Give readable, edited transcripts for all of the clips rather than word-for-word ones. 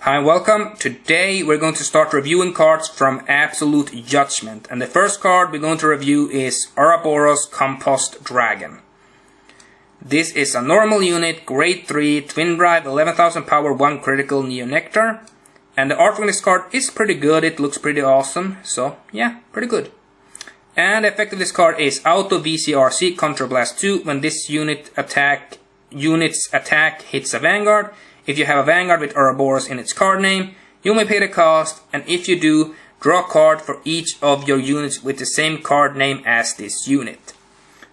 Hi and welcome. Today we're going to start reviewing cards from Absolute Judgment. And the first card we're going to review is Arboros Compost Dragon. This is a normal unit, grade 3, twin drive, 11,000 power, 1 critical, Neo Nectar. And the art from this card is pretty good, it looks pretty awesome, so yeah, pretty good. And the effect of this card is Auto VCRC Contrablast 2. When this unit's attack hits a Vanguard, if you have a Vanguard with Arboros in its card name, you may pay the cost, and if you do, draw a card for each of your units with the same card name as this unit.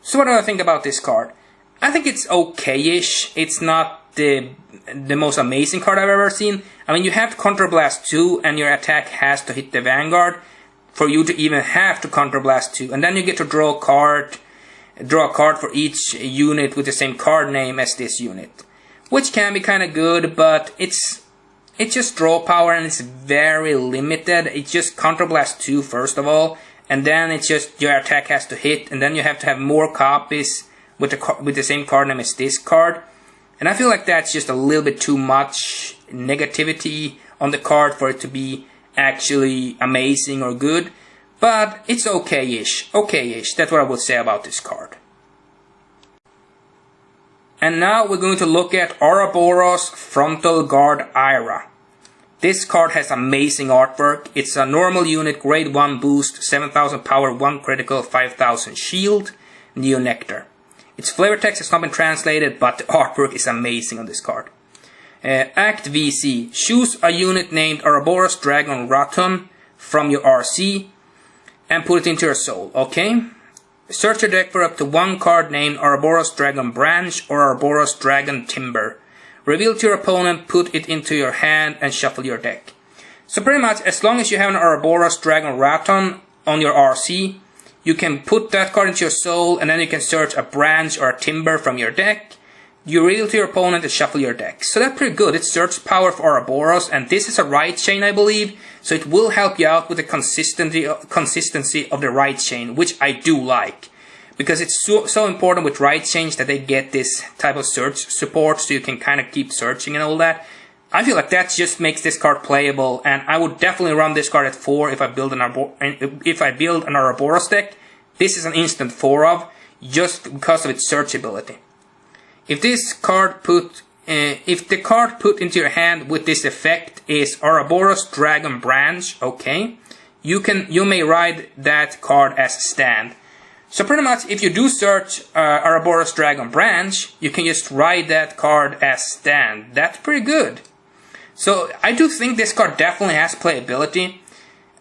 So what do I think about this card? I think it's okay-ish. It's not the most amazing card I've ever seen. I mean, you have Contrablast 2 and your attack has to hit the Vanguard for you to even have to Contrablast 2. And then you get to draw a card for each unit with the same card name as this unit. Which can be kind of good, but it's just draw power and it's very limited. It's just Contrablast 2 first of all, and then it's just your attack has to hit, and then you have to have more copies with the same card name as this card. And I feel like that's just a little bit too much negativity on the card for it to be actually amazing or good. But it's okay-ish. Okay-ish. That's what I would say about this card. And now we're going to look at Arboros Frontal Guard Ira. This card has amazing artwork. It's a normal unit, grade 1 boost, 7,000 power, 1 critical, 5,000 shield, Neo Nectar. Its flavor text has not been translated, but the artwork is amazing on this card. Act VC. Choose a unit named Arboros Dragon Raton from your RC and put it into your soul, okay? Search your deck for up to one card named Arboros Dragon Branch or Arboros Dragon Timber. Reveal to your opponent, put it into your hand, and shuffle your deck. So pretty much, as long as you have an Arboros Dragon Raton on your RC, you can put that card into your soul, and then you can search a branch or a timber from your deck. You reveal to your opponent and shuffle your deck. So that's pretty good. It's search power for Arboros, and this is a right chain, I believe. So it will help you out with the consistency of the right chain, which I do like. Because it's so important with right chains that they get this type of search support, so you can kind of keep searching and all that. I feel like that just makes this card playable, and I would definitely run this card at 4 if I build an Arboros deck. This is an instant 4 of, just because of its search ability. If the card put into your hand with this effect is Arboros Dragon Branch, okay, you may ride that card as stand. So pretty much, if you do search Arboros Dragon Branch, you can just ride that card as stand. That's pretty good. So I do think this card definitely has playability.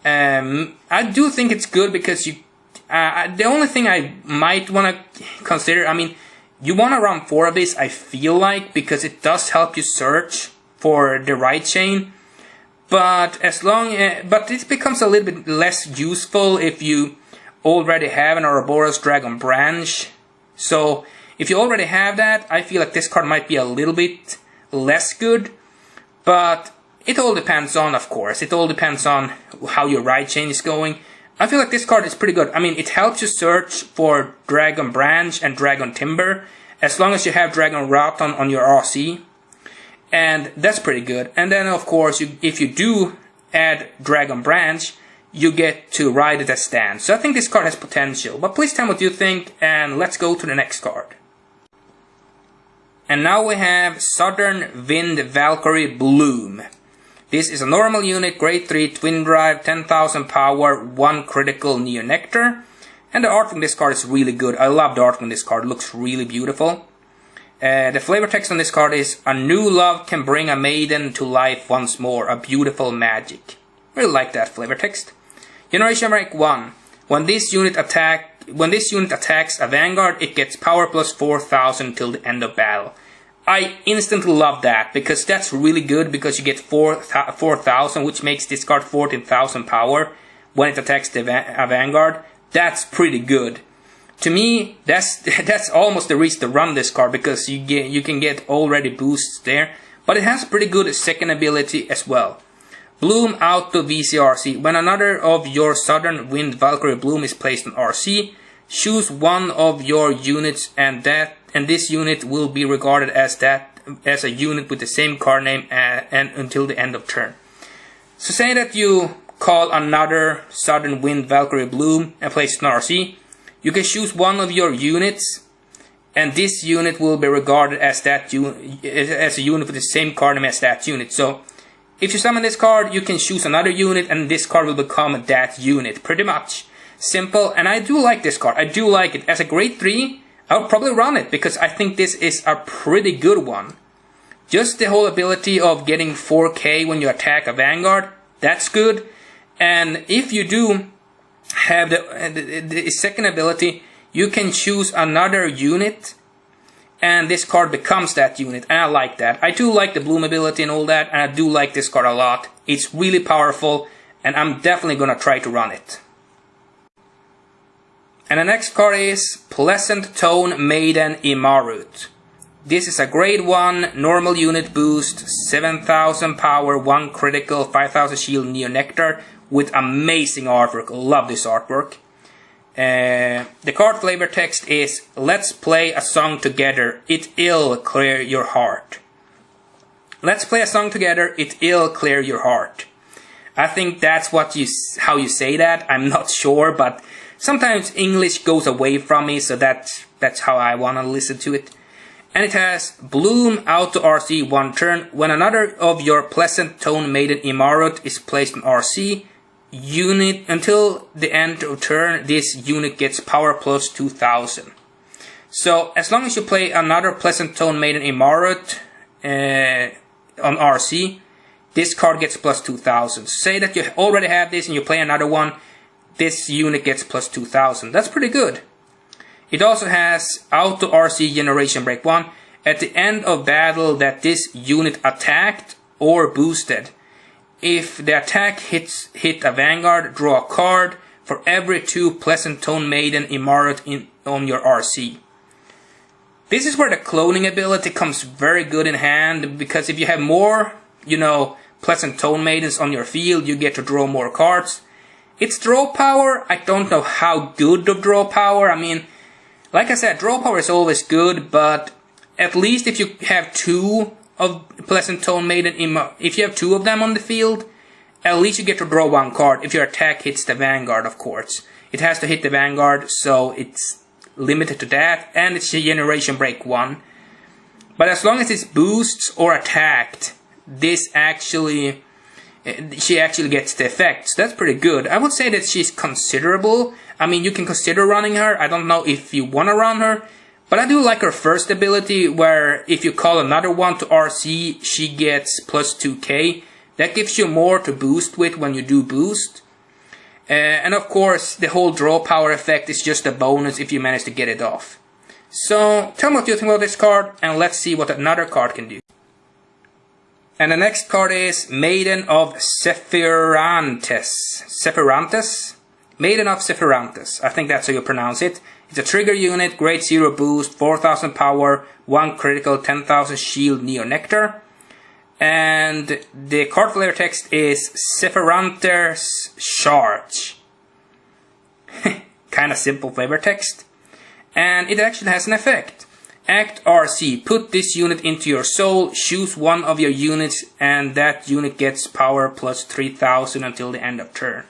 I do think it's good because the only thing I might want to consider, I mean, you want to run 4 of these, I feel like, because it does help you search for the right chain. But but it becomes a little bit less useful if you already have an Arboros Dragon Branch. So if you already have that, I feel like this card might be a little bit less good. But it all depends on, of course, it all depends on how your right chain is going. I feel like this card is pretty good. I mean, it helps you search for Dragon Branch and Dragon Timber, as long as you have Dragon Raton on your RC. And that's pretty good. And then, of course, if you do add Dragon Branch, you get to ride it as stand. So I think this card has potential. But please tell me what you think, and let's go to the next card. And now we have Southern Wind Valkyrie Bloom. This is a normal unit, grade 3, twin drive, 10,000 power, 1 critical, Neo Nectar. And the art from this card is really good. I love the art from this card, it looks really beautiful. The flavor text on this card is, a new love can bring a maiden to life once more, a beautiful magic. Really like that flavor text. Generation rank 1. When this unit attacks a Vanguard, it gets power plus 4,000 till the end of battle. I instantly love that, because that's really good, because you get 4,000, which makes this card 14,000 power when it attacks a Vanguard. That's pretty good. To me, that's almost the reason to run this card, because you can get already boosts there, but it has pretty good second ability as well. Bloom Auto VCRC. When another of your Southern Wind Valkyrie Bloom is placed on RC, choose one of your units, and this unit will be regarded as that as a unit with the same card name and until the end of turn. So say that you call another Southern Wind Valkyrie Bloom and place an RC. You can choose one of your units, and this unit will be regarded as as a unit with the same card name as that unit. So if you summon this card, you can choose another unit, and this card will become that unit. Pretty much simple, and I do like this card. I do like it. As a grade 3, I would probably run it because I think this is a pretty good one. Just the whole ability of getting 4k when you attack a Vanguard, that's good. And if you do have the second ability, you can choose another unit, and this card becomes that unit, and I like that. I do like the Bloom ability and all that, and I do like this card a lot. It's really powerful, and I'm definitely gonna try to run it. And the next card is Pleasant Tone Maiden Imarut. This is a grade 1 normal unit boost, 7000 power, 1 critical, 5000 shield, Neo Nectar, with amazing artwork. Love this artwork. The card flavor text is, let's play a song together, it'll clear your heart. Let's play a song together, it'll clear your heart. I think that's how you say that. I'm not sure, but sometimes English goes away from me, so that's how I want to listen to it. And it has Bloom auto RC 1 turn. When another of your Pleasant Tone Maiden Imarut is placed on RC unit until the end of turn, this unit gets power plus 2000. So as long as you play another Pleasant Tone Maiden Imarut on RC, this card gets plus 2000. Say that you already have this and you play another one, this unit gets plus 2000. That's pretty good. It also has auto RC generation break 1. At the end of battle that this unit attacked or boosted, if the attack hit a Vanguard, draw a card for every 2 Pleasant Tone Maiden Imarut on your RC. This is where the cloning ability comes very good in hand, because if you have more, Pleasant Tone Maidens on your field, you get to draw more cards. Its draw power, I don't know how good of draw power. I mean, like I said, draw power is always good, but at least if you have 2 of Pleasant Tone Maiden, if you have 2 of them on the field, at least you get to draw 1 card if your attack hits the Vanguard, of course. It has to hit the Vanguard, so it's limited to that, and it's a generation break 1. But as long as it's boosts or attacked, she actually gets the effect, so that's pretty good. I would say that she's considerable. I mean, you can consider running her. I don't know if you want to run her, but I do like her first ability, where if you call another one to RC, she gets plus 2k. That gives you more to boost with when you do boost. And of course, the whole draw power effect is just a bonus if you manage to get it off. So, tell me what you think about this card, and let's see what another card can do. And the next card is Maiden of Sephirantes. Maiden of Sephirantes. I think that's how you pronounce it. It's a trigger unit, grade 0 boost, 4000 power, 1 critical, 10,000 shield, Neo Nectar. And the card flavor text is Sephirantes Charge. Kinda simple flavor text. And it actually has an effect. Act RC, put this unit into your soul, choose one of your units, and that unit gets power plus 3000 until the end of turn.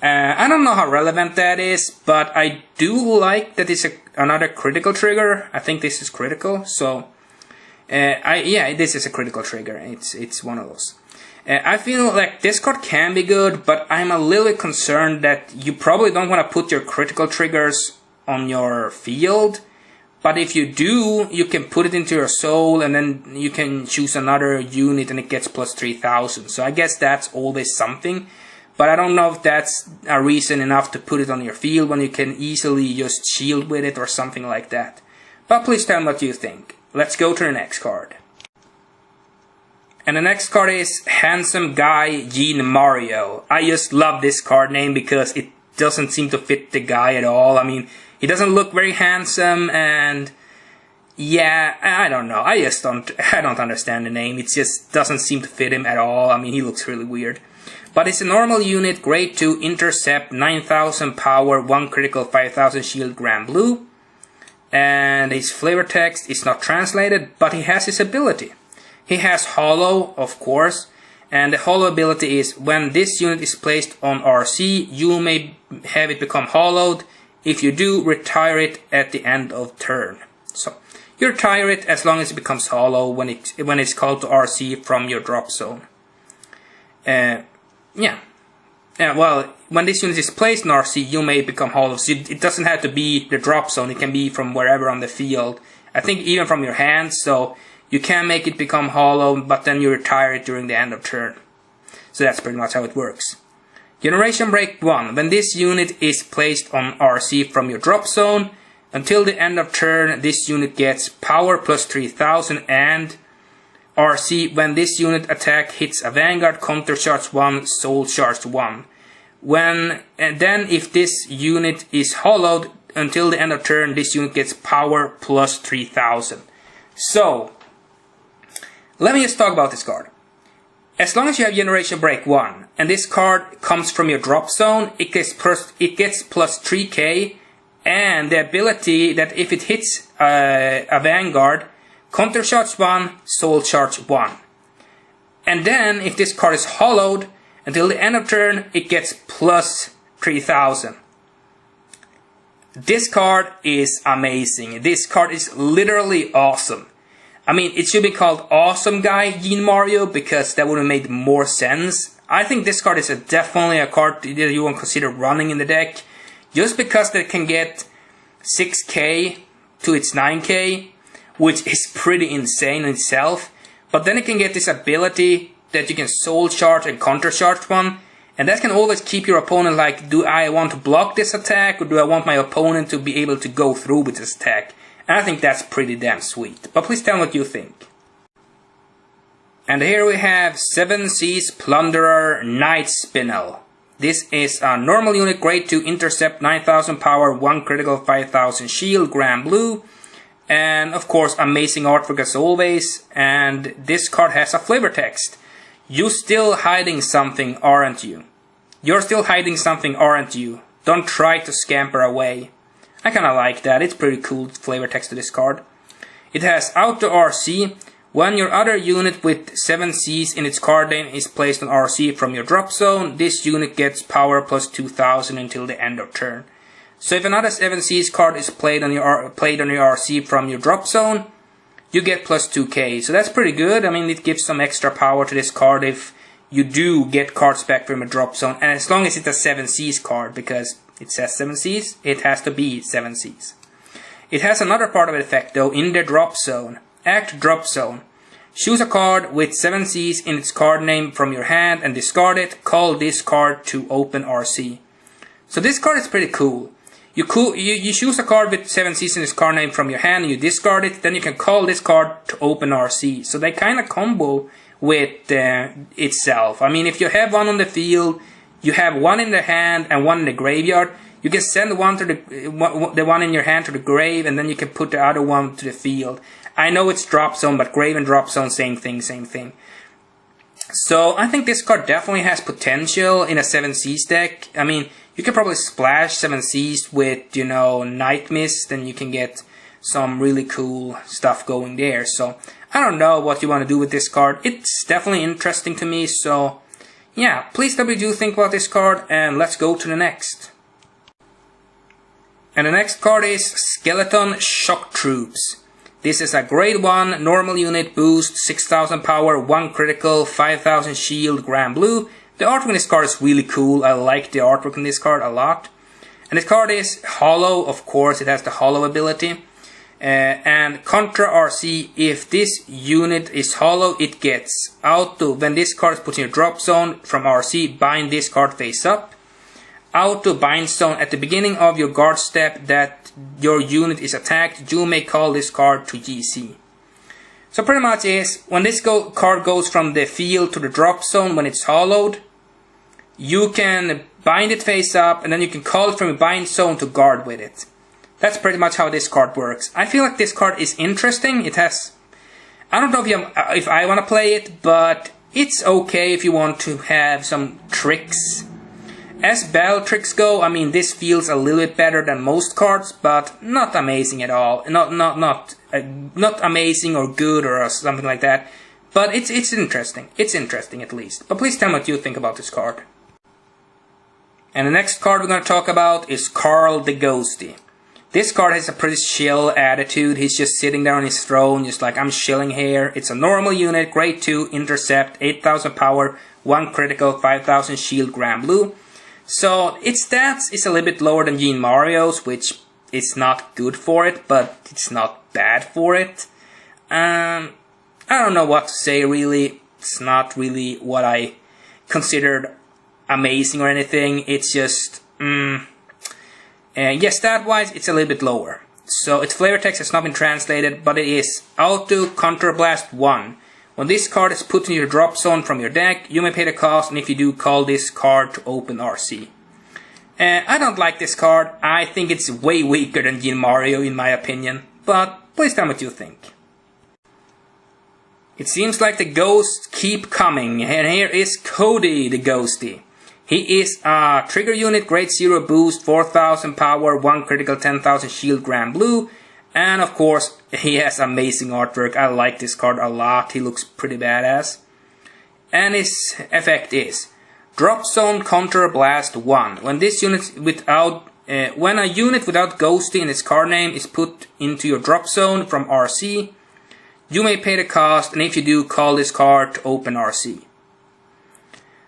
I don't know how relevant that is, but I do like that it's another critical trigger. I think this is critical, so yeah, this is a critical trigger. It's one of those. I feel like this card can be good, but I'm a little bit concerned that you probably don't want to put your critical triggers on your field. But if you do, you can put it into your soul, and then you can choose another unit and it gets plus 3000. So I guess that's always something. But I don't know if that's a reason enough to put it on your field when you can easily just shield with it or something like that. But please tell me what you think. Let's go to the next card. And the next card is Handsome Guy Gene Mario. I just love this card name because it doesn't seem to fit the guy at all. I mean, he doesn't look very handsome, and yeah, I don't know. I don't understand the name. It just doesn't seem to fit him at all. I mean, he looks really weird. But it's a normal unit, grade 2, intercept, 9000 power, 1 critical, 5000 shield, Granblue. and his flavor text is not translated, but he has his ability. He has Hollow, of course, and the Hollow ability is when this unit is placed on RC, you may have it become hollowed. If you do, retire it at the end of turn. So you retire it as long as it becomes hollow when it's called to RC from your drop zone. Well, when this unit is placed in RC, you may become hollow. So it doesn't have to be the drop zone. It can be from wherever on the field. I think even from your hand. So you can make it become hollow, but then you retire it during the end of turn. So that's pretty much how it works. Generation Break 1. When this unit is placed on RC from your drop zone, until the end of turn, this unit gets power plus 3000 and RC. When this unit attack hits a Vanguard, counter charge 1, soul charge 1. And then if this unit is hollowed, until the end of turn, this unit gets power plus 3000. So, let me just talk about this card. As long as you have Generation Break 1, and this card comes from your drop zone, it gets plus 3k, and the ability that if it hits a Vanguard, counter charge 1, soul charge 1. And then, if this card is hollowed, until the end of turn, it gets plus 3000. This card is amazing. This card is literally awesome. I mean, it should be called Awesome Guy Gene Mario, because that would have made more sense. I think this card is definitely a card that you want to consider running in the deck, just because it can get 6k to its 9k, which is pretty insane in itself. But then it can get this ability that you can soul charge and counter charge one, and that can always keep your opponent like, do I want to block this attack, or do I want my opponent to be able to go through with this attack? And I think that's pretty damn sweet. But please tell me what you think. And here we have 7 Seas Plunderer Night Spinel. This is a normal unit, grade 2, intercept, 9000 power, 1 critical, 5000 shield, Granblue. And of course, amazing artwork as always. And this card has a flavor text. You still hiding something, aren't you? You're still hiding something, aren't you? Don't try to scamper away. I kinda like that. It's pretty cool flavor text to this card. It has auto RC. When your other unit with 7 Cs in its card name is placed on RC from your drop zone, this unit gets power plus 2000 until the end of turn. So if another 7 Cs card is played on your RC from your drop zone, you get plus 2k. So that's pretty good. I mean, it gives some extra power to this card if you do get cards back from a drop zone. And as long as it's a 7 Cs card, because it says 7 Cs, it has to be 7 Cs. It has another part of the effect though in the drop zone. Act drop zone. Choose a card with 7 Cs in its card name from your hand and discard it. Call this card to open RC. So this card is pretty cool. You choose a card with 7 Cs in its card name from your hand and you discard it. Then you can call this card to open RC. So they kind of combo with itself. I mean, if you have one on the field, you have one in the hand and one in the graveyard. You can send one to the one in your hand to the grave, and then you can put the other one to the field. I know it's drop zone, but grave and drop zone, same thing, same thing. So I think this card definitely has potential in a 7 Cs deck. I mean, you can probably splash 7 Cs with, you know, Night Mist, and you can get some really cool stuff going there. So I don't know what you want to do with this card. It's definitely interesting to me. So yeah, please tell me what you think about this card, and let's go to the next. And the next card is Skeleton Shock Troops. This is a grade 1 normal unit, boost, 6000 power, 1 critical, 5000 shield, Granblue. The artwork in this card is really cool. I like the artwork in this card a lot. And this card is hollow, of course, it has the hollow ability. And contra RC, if this unit is hollow, it gets auto. When this card is put in your drop zone from RC, bind this card face up. Auto bind zone at the beginning of your guard step that your unit is attacked, you may call this card to GC. So pretty much is, when this card goes from the field to the drop zone when it's hollowed, you can bind it face up and then you can call it from a bind zone to guard with it. That's pretty much how this card works. I feel like this card is interesting. It has, I don't know if I want to play it, but it's okay if you want to have some tricks. As battle tricks go, I mean, this feels a little bit better than most cards, but not amazing at all. Not amazing or good or something like that. But it's interesting. It's interesting at least. But please tell me what you think about this card. And the next card we're going to talk about is Cody The Ghost. This card has a pretty chill attitude. He's just sitting there on his throne, just like, I'm chilling here. It's a normal unit, grade 2, intercept, 8000 power, 1 critical, 5000 shield, Granblue. So its stats is a little bit lower than Gene Mario's, which is not good for it, but it's not bad for it. I don't know what to say really. It's not really what I considered amazing or anything. It's just, yes, stat-wise, it's a little bit lower. So its flavor text has not been translated, but it is Auto Counterblast 1. When this card is put in your drop zone from your deck, you may pay the cost, and if you do, call this card to open RC. I don't like this card. I think it's way weaker than Gene Mario in my opinion, but please tell me what you think. It seems like the ghosts keep coming, and here is Cody The Ghost. He is a trigger unit, grade 0 boost, 4000 power, 1 critical, 10,000 shield, Granblue. And of course, he has amazing artwork. I like this card a lot. He looks pretty badass. And his effect is Drop Zone Counter Blast 1. When this unit when a unit without Ghosty in its card name is put into your drop zone from RC, you may pay the cost, and if you do, call this card to open RC.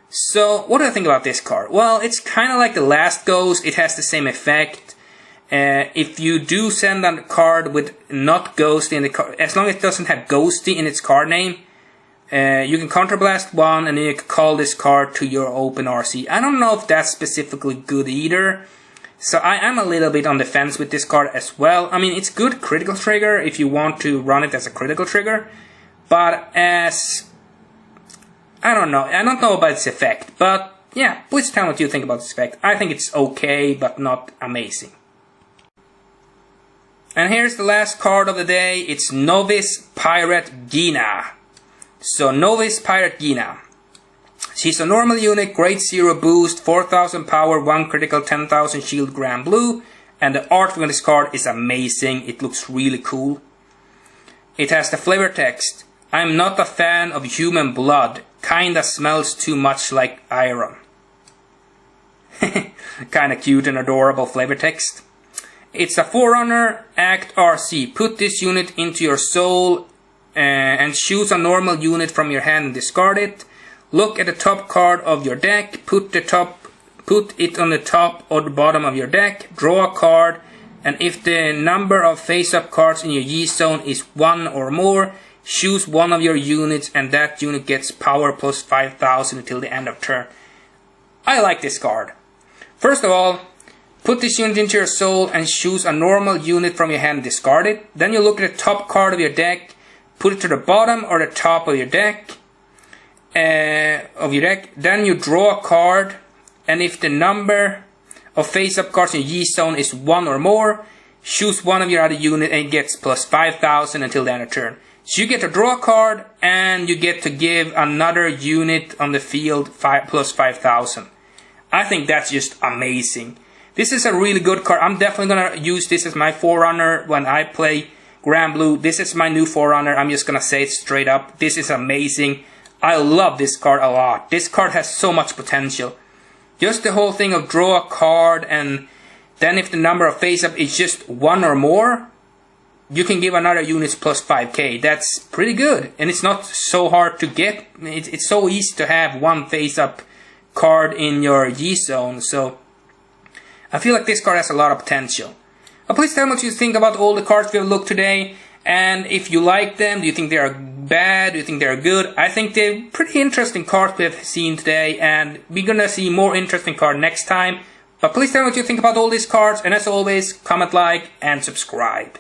So, what do I think about this card? Well, it's kind of like the last Ghost. It has the same effect. If you do send a card with not Ghosty in the card, as long as it doesn't have Ghosty in its card name, you can counterblast 1 and then you can call this card to your open RC. I don't know if that's specifically good either. So I am a little bit on the fence with this card as well. I mean, it's good critical trigger if you want to run it as a critical trigger. But as... I don't know about its effect. But yeah, please tell me what you think about this effect. I think it's okay, but not amazing. And here's the last card of the day. It's Novice Pirate Gina. So Novice Pirate Gina. She's a normal unit, grade 0 boost, 4000 power, 1 critical, 10,000 shield, Granblue. And the art on this card is amazing. It looks really cool. It has the flavor text. I'm not a fan of human blood. Kinda smells too much like iron. Kinda cute and adorable flavor text. It's a Forerunner, Act RC. Put this unit into your soul and choose a normal unit from your hand and discard it. Look at the top card of your deck. Put it on the top or the bottom of your deck. Draw a card, and if the number of face-up cards in your G zone is 1 or more, choose one of your units, and that unit gets power plus 5000 until the end of turn. I like this card. First of all, put this unit into your soul and choose a normal unit from your hand and discard it. Then you look at the top card of your deck, put it to the bottom or the top of your deck. Then you draw a card, and if the number of face-up cards in your G zone is 1 or more, choose one of your other units and it gets plus 5000 until the end of turn. So you get to draw a card, and you get to give another unit on the field plus 5000. I think that's just amazing. This is a really good card. I'm definitely going to use this as my Forerunner when I play Granblue. This is my new Forerunner. I'm just going to say it straight up. This is amazing. I love this card a lot. This card has so much potential. Just the whole thing of draw a card, and then if the number of face-up is just 1 or more, you can give another unit plus 5k. That's pretty good. And it's not so hard to get. It's so easy to have one face-up card in your G zone. So I feel like this card has a lot of potential. Please tell me what you think about all the cards we have looked today. And if you like them, do you think they are bad? Do you think they are good? I think they're pretty interesting cards we have seen today. And we're gonna see more interesting cards next time. But please tell me what you think about all these cards. And as always, comment, like, and subscribe.